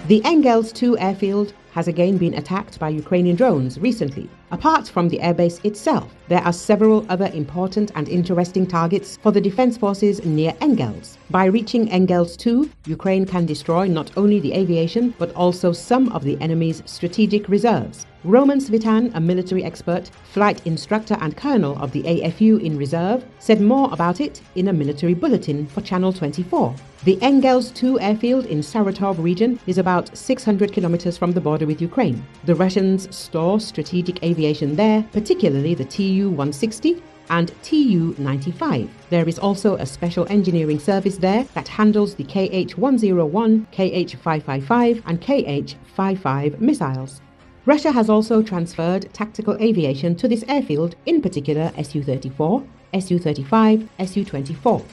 The Engels-2 airfield has again been attacked by Ukrainian drones recently. Apart from the airbase itself, there are several other important and interesting targets for the defense forces near Engels. By reaching Engels-2, Ukraine can destroy not only the aviation but also some of the enemy's strategic reserves. Roman Svitan, a military expert, flight instructor and colonel of the AFU in reserve, said more about it in a military bulletin for Channel 24. The Engels-2 airfield in Saratov region is about 600 kilometers from the border with Ukraine. The Russians store strategic aviation there, particularly the Tu-160 and Tu-95. There is also a special engineering service there that handles the Kh-101, Kh-555 and Kh-55 missiles. Russia has also transferred tactical aviation to this airfield, in particular Su-34, Su-35, Su-24.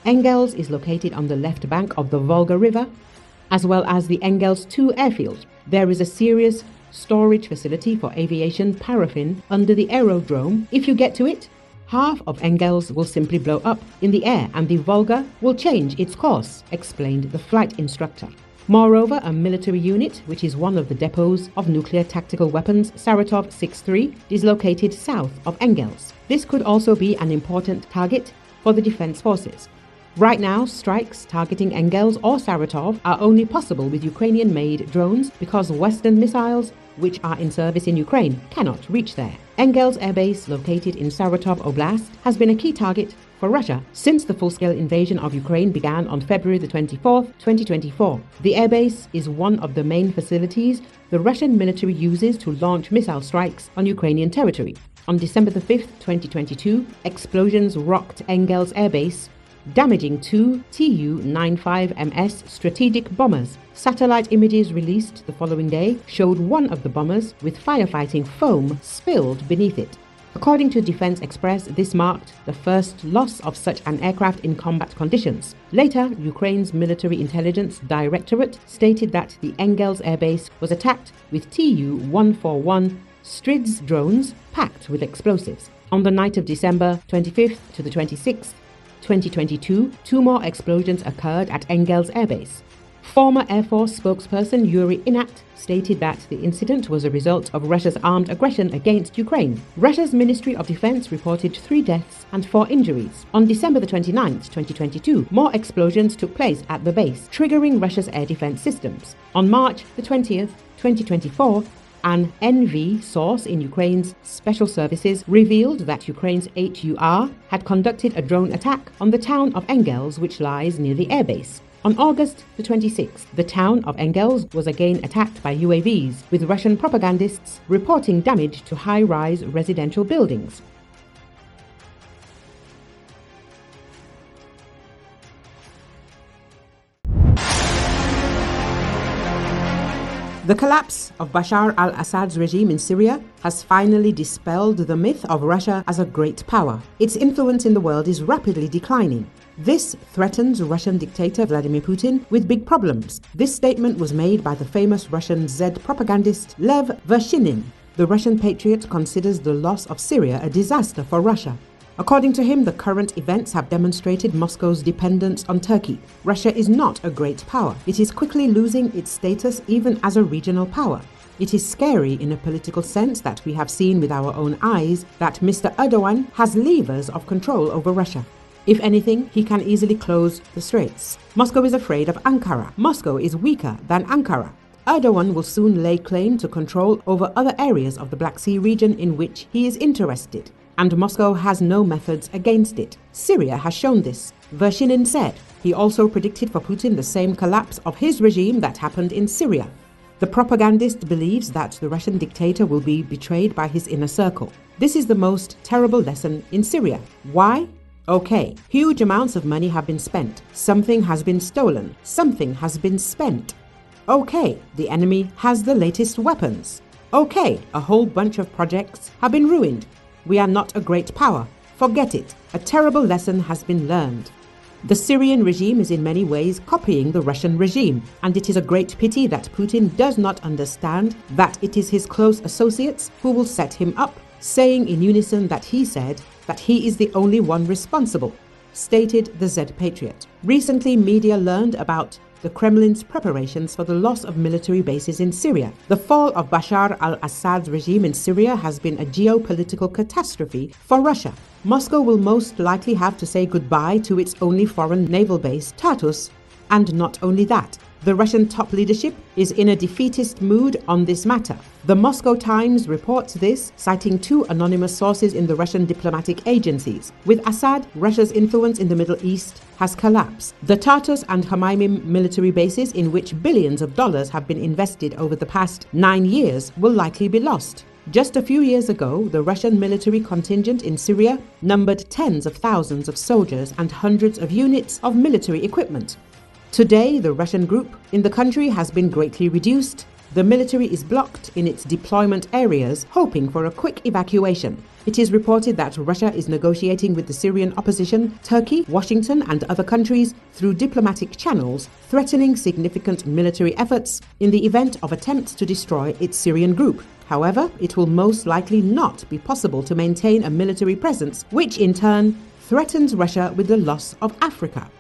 Engels is located on the left bank of the Volga River, as well as the Engels-2 airfield. There is a serious storage facility for aviation paraffin under the aerodrome. If you get to it, half of Engels will simply blow up in the air and the Volga will change its course, explained the flight instructor. Moreover, a military unit, which is one of the depots of nuclear tactical weapons, Saratov 6-3, is located south of Engels. This could also be an important target for the defense forces. Right now, strikes targeting Engels or Saratov are only possible with Ukrainian-made drones because Western missiles, which are in service in Ukraine, cannot reach there. Engels Air Base, located in Saratov Oblast, has been a key target for Russia since the full-scale invasion of Ukraine began on February the 24th, 2024. The airbase is one of the main facilities the Russian military uses to launch missile strikes on Ukrainian territory. On December the 5th, 2022, explosions rocked Engels Air Base, damaging two Tu-95 strategic bombers. Satellite images released the following day showed one of the bombers with firefighting foam spilled beneath it. According to Defense Express, this marked the first loss of such an aircraft in combat conditions. Later, Ukraine's Military Intelligence Directorate stated that the Engels airbase was attacked with Tu-141 Strids drones packed with explosives. On the night of December 25th to the 26th, 2022, two more explosions occurred at Engels airbase. Former Air Force spokesperson Yuri Inat stated that the incident was a result of Russia's armed aggression against Ukraine. Russia's Ministry of Defense reported 3 deaths and 4 injuries. On December the 29th, 2022, more explosions took place at the base, triggering Russia's air defense systems. On March the 20th, 2024, an NV source in Ukraine's special services revealed that Ukraine's HUR had conducted a drone attack on the town of Engels, which lies near the airbase. On August the 26th, the town of Engels was again attacked by UAVs, with Russian propagandists reporting damage to high-rise residential buildings. The collapse of Bashar al-Assad's regime in Syria has finally dispelled the myth of Russia as a great power. Its influence in the world is rapidly declining. This threatens Russian dictator Vladimir Putin with big problems. This statement was made by the famous Russian Z propagandist Lev Vershinin. The Russian patriot considers the loss of Syria a disaster for Russia. According to him, the current events have demonstrated Moscow's dependence on Turkey. Russia is not a great power. It is quickly losing its status even as a regional power. It is scary in a political sense that we have seen with our own eyes that Mr. Erdogan has levers of control over Russia. If anything, he can easily close the straits. Moscow is afraid of Ankara. Moscow is weaker than Ankara. Erdogan will soon lay claim to control over other areas of the Black Sea region in which he is interested, and Moscow has no methods against it. Syria has shown this. Vershinin said. He also predicted for Putin the same collapse of his regime that happened in Syria. The propagandist believes that the Russian dictator will be betrayed by his inner circle. This is the most terrible lesson in Syria. Why? Okay, huge amounts of money have been spent. Something has been stolen. Something has been spent. Okay, the enemy has the latest weapons. Okay, a whole bunch of projects have been ruined. We are not a great power. Forget it. A terrible lesson has been learned. The Syrian regime is in many ways copying the Russian regime, and it is a great pity that Putin does not understand that it is his close associates who will set him up, saying in unison that he said that he is the only one responsible, stated the Z Patriot. Recently, media learned about the Kremlin's preparations for the loss of military bases in Syria. The fall of Bashar al-Assad's regime in Syria has been a geopolitical catastrophe for Russia. Moscow will most likely have to say goodbye to its only foreign naval base, Tartus, and not only that, the Russian top leadership is in a defeatist mood on this matter. The Moscow Times reports this, citing two anonymous sources in the Russian diplomatic agencies. With Assad, Russia's influence in the Middle East has collapsed. The Tartus and Khmeimim military bases, in which billions of dollars have been invested over the past 9 years, will likely be lost. Just a few years ago, the Russian military contingent in Syria numbered tens of thousands of soldiers and hundreds of units of military equipment. Today, the Russian group in the country has been greatly reduced. The military is blocked in its deployment areas, hoping for a quick evacuation. It is reported that Russia is negotiating with the Syrian opposition, Turkey, Washington, and other countries through diplomatic channels, threatening significant military efforts in the event of attempts to destroy its Syrian group. However, it will most likely not be possible to maintain a military presence, which in turn threatens Russia with the loss of Africa.